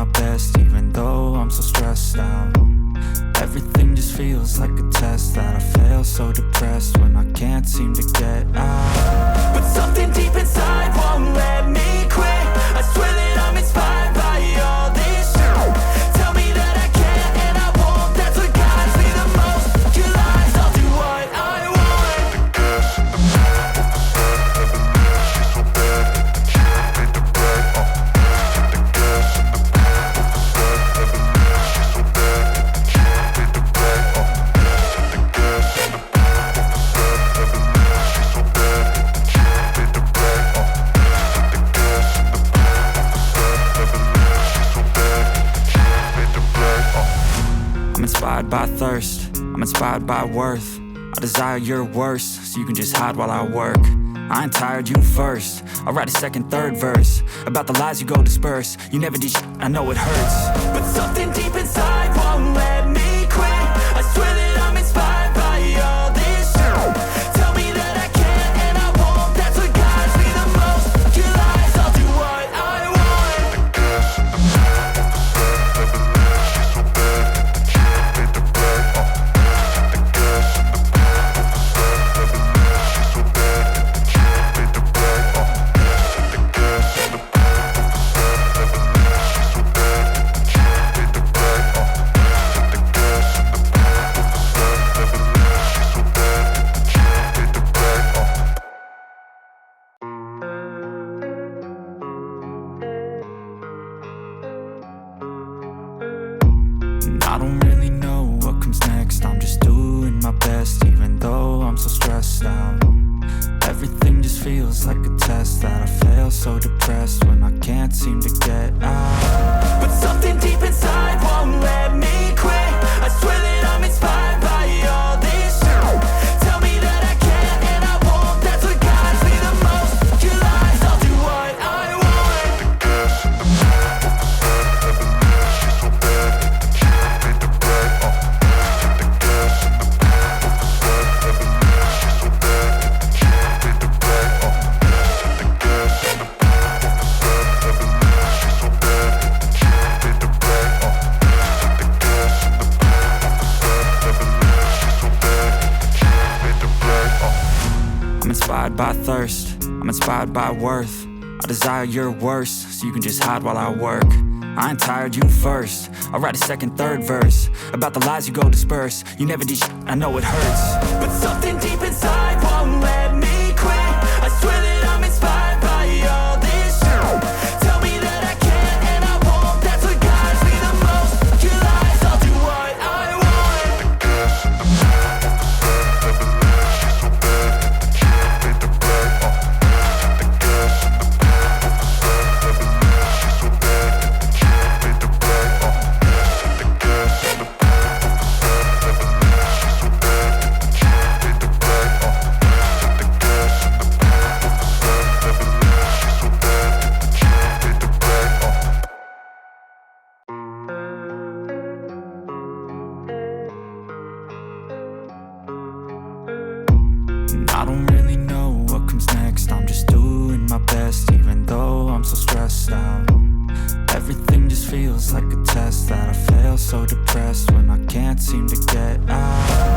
my best, even though I'm so stressed out. Everything just feels like a test that I fail, so depressed when I can't seem to get out. But something deep inside won't let me quit. I swear that I'm inspired by all this shit. Tell me that I can't and I won't, that's what guides me the most. Your lies, I'll do what I want. I'm inspired by thirst, I'm inspired by worth. I desire your worst, so you can just hide while I work. I ain't tired, you first. I'll write a second, third verse about the lies you go disperse. You never did shit, I know it hurts. But something deep inside won't let me quit. I swear that I'm inspired by all this shit. Tell me that I can't and I won't, that's what guides me the most. Your lies, I'll do what I want. I don't really know what comes next. I'm just doing my best, even though I'm so stressed out. Everything just feels like a test that I fail, so depressed when I can't seem to get out. But something deep inside won't let me quit. I swear that I'm inspired by all this shit. Tell me that I can't and I won't, that's what guides me the most. Your lies, I'll do what I want. I'm inspired by thirst, I'm inspired by worth. I desire your worst, so you can just hide while I work. I ain't tired, you first. I'll write a second, third verse about the lies you go disperse. You never did shit, I know it hurts. But something deep inside won't let me quit. I swear that I'm inspired by all this shit. Tell me that I can't and I won't, that's what guides me the most. Your lies, I'll do what I want. I don't really know what comes next. I'm just doing my best, even though I'm so stressed out. Everything just feels like a test that I fail, so depressed when I can't seem to get out.